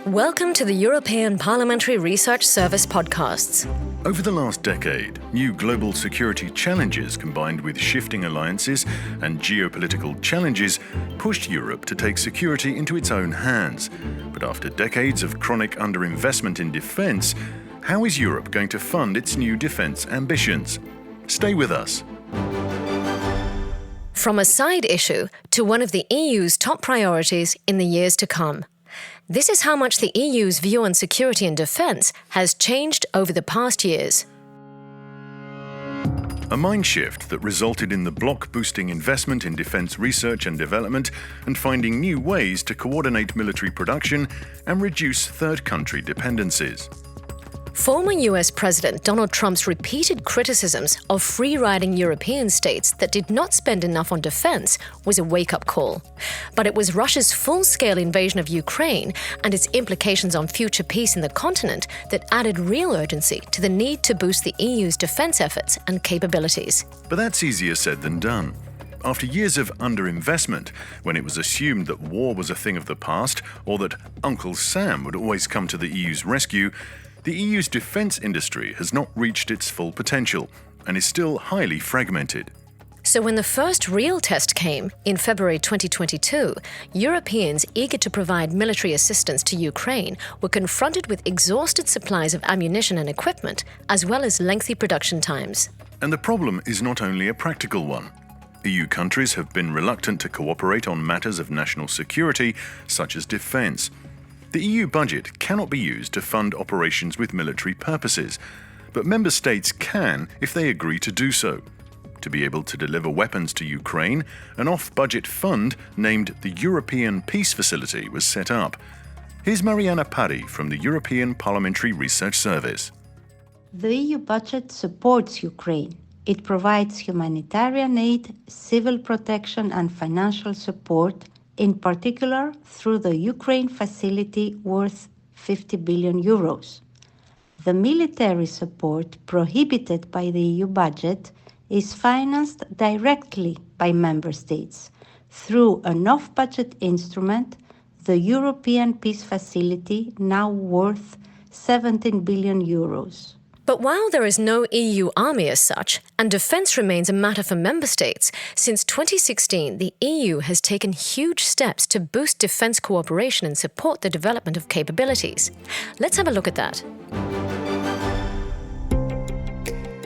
Welcome to the European Parliamentary Research Service podcasts. Over the last decade, new global security challenges combined with shifting alliances and geopolitical challenges pushed Europe to take security into its own hands. But after decades of chronic underinvestment in defence, how is Europe going to fund its new defence ambitions? Stay with us. From a side issue to one of the EU's top priorities in the years to come. This is how much the EU's view on security and defence has changed over the past years. A mind shift that resulted in the bloc-boosting investment in defence research and development and finding new ways to coordinate military production and reduce third-country dependencies. Former US President Donald Trump's repeated criticisms of free-riding European states that did not spend enough on defense was a wake-up call. But it was Russia's full-scale invasion of Ukraine and its implications on future peace in the continent that added real urgency to the need to boost the EU's defense efforts and capabilities. But that's easier said than done. After years of underinvestment, when it was assumed that war was a thing of the past or that Uncle Sam would always come to the EU's rescue, the EU's defence industry has not reached its full potential and is still highly fragmented. So when the first real test came in February 2022, Europeans eager to provide military assistance to Ukraine were confronted with exhausted supplies of ammunition and equipment, as well as lengthy production times. And the problem is not only a practical one. EU countries have been reluctant to cooperate on matters of national security, such as defence. The EU budget cannot be used to fund operations with military purposes, but member states can if they agree to do so. To be able to deliver weapons to Ukraine, an off-budget fund named the European Peace Facility was set up. Here's Mariana Pari from the European Parliamentary Research Service. The EU budget supports Ukraine. It provides humanitarian aid, civil protection and financial support, in particular through the Ukraine facility worth 50 billion euros. The military support prohibited by the EU budget is financed directly by member states through an off-budget instrument, the European Peace Facility, now worth 17 billion euros. But while there is no EU army as such, and defence remains a matter for member states, since 2016 the EU has taken huge steps to boost defence cooperation and support the development of capabilities. Let's have a look at that.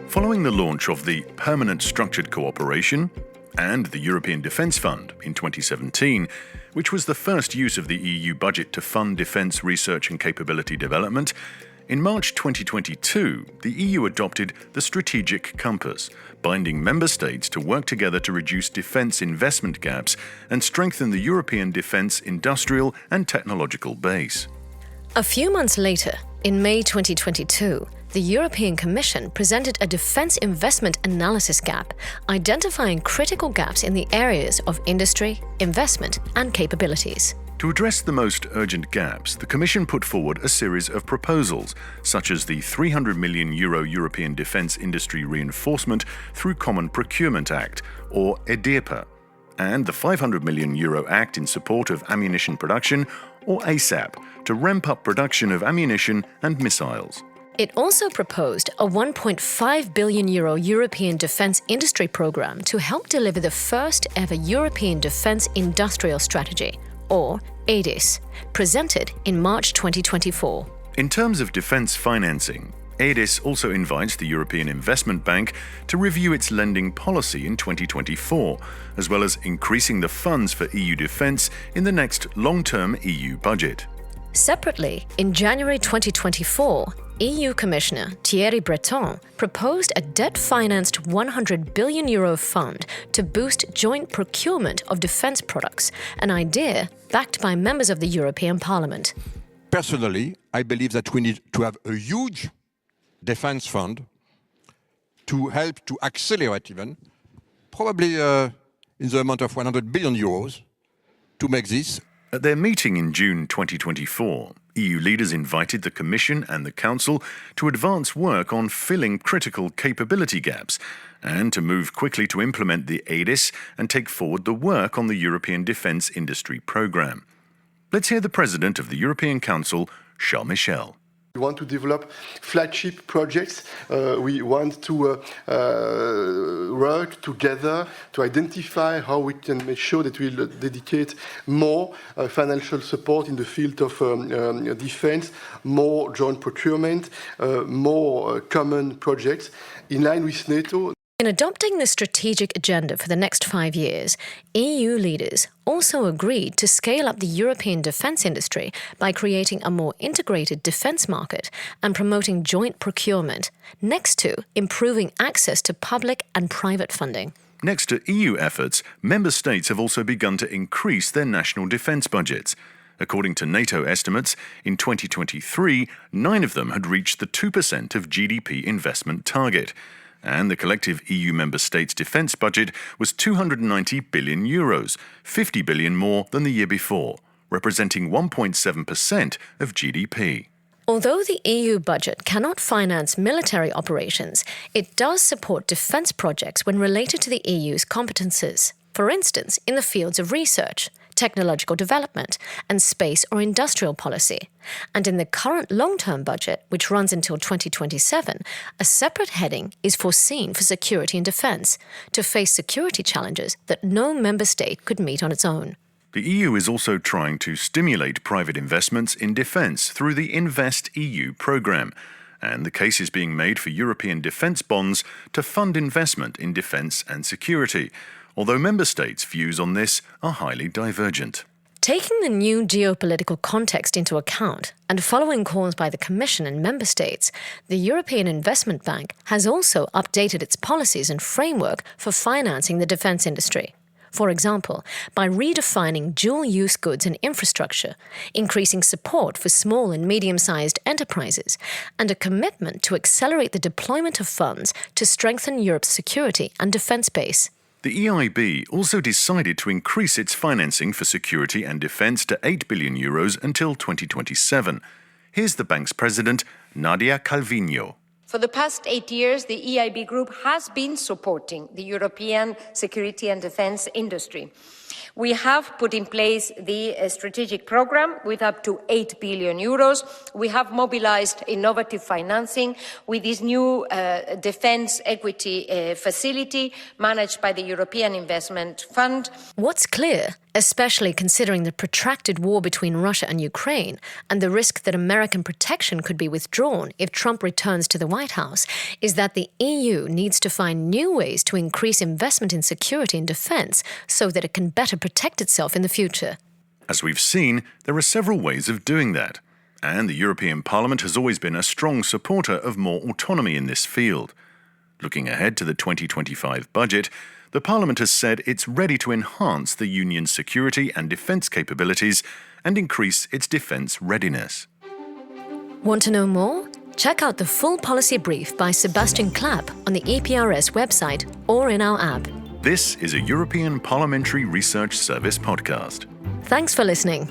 Following the launch of the Permanent Structured Cooperation and the European Defence Fund in 2017, which was the first use of the EU budget to fund defence research and capability development, in March 2022, the EU adopted the Strategic Compass, binding member states to work together to reduce defence investment gaps and strengthen the European defence industrial and technological base. A few months later, in May 2022, the European Commission presented a defence investment analysis gap, identifying critical gaps in the areas of industry, investment and capabilities. To address the most urgent gaps, the Commission put forward a series of proposals, such as the €300 million European Defence Industry Reinforcement through Common Procurement Act, or EDTIB, and the €500 million Act in support of ammunition production, or ASAP, to ramp up production of ammunition and missiles. It also proposed a €1.5 billion European defence industry programme to help deliver the first ever European Defence Industrial Strategy, or EDIS, presented in March 2024. In terms of defence financing, EDIS also invites the European Investment Bank to review its lending policy in 2024, as well as increasing the funds for EU defence in the next long-term EU budget. Separately, in January 2024, EU Commissioner Thierry Breton proposed a debt-financed €100 billion fund to boost joint procurement of defence products, an idea backed by members of the European Parliament. Personally, I believe that we need to have a huge defence fund to help to accelerate even, probably in the amount of €100 billion, to make this. At their meeting in June 2024, EU leaders invited the Commission and the Council to advance work on filling critical capability gaps and to move quickly to implement the EDIS and take forward the work on the European Defence Industry Programme. Let's hear the President of the European Council, Charles Michel. We want to develop flagship projects. We want to work together to identify how we can make sure that we'll dedicate more financial support in the field of defense, more joint procurement, more common projects in line with NATO. In adopting the strategic agenda for the next 5 years, EU leaders also agreed to scale up the European defence industry by creating a more integrated defence market and promoting joint procurement, next to improving access to public and private funding. Next to EU efforts, member states have also begun to increase their national defence budgets. According to NATO estimates, in 2023, 9 of them had reached the 2% of GDP investment target. And the collective EU member states' defence budget was €290 billion, 50 billion more than the year before, representing 1.7% of GDP. Although the EU budget cannot finance military operations, it does support defence projects when related to the EU's competences, for instance, in the fields of research, technological development, and space or industrial policy. And in the current long-term budget, which runs until 2027, a separate heading is foreseen for security and defence, to face security challenges that no member state could meet on its own. The EU is also trying to stimulate private investments in defence through the Invest EU programme. And the case is being made for European defence bonds to fund investment in defence and security, although member states' views on this are highly divergent. Taking the new geopolitical context into account and following calls by the Commission and member states, the European Investment Bank has also updated its policies and framework for financing the defence industry. For example, by redefining dual-use goods and infrastructure, increasing support for small and medium-sized enterprises, and a commitment to accelerate the deployment of funds to strengthen Europe's security and defence base. The EIB also decided to increase its financing for security and defence to €8 billion until 2027. Here's the bank's president, Nadia Calviño. For the past 8 years, the EIB Group has been supporting the European security and defence industry. We have put in place the strategic programme with up to €8 billion. We have mobilised innovative financing with this new defence equity facility managed by the European Investment Fund. What's clear, especially considering the protracted war between Russia and Ukraine and the risk that American protection could be withdrawn if Trump returns to the White House, is that the EU needs to find new ways to increase investment in security and defence so that it can better protect itself in the future. As we've seen, there are several ways of doing that. And the European Parliament has always been a strong supporter of more autonomy in this field. Looking ahead to the 2025 budget, the Parliament has said it's ready to enhance the Union's security and defence capabilities and increase its defence readiness. Want to know more? Check out the full policy brief by Sebastian Clapp on the EPRS website or in our app. This is a European Parliamentary Research Service podcast. Thanks for listening.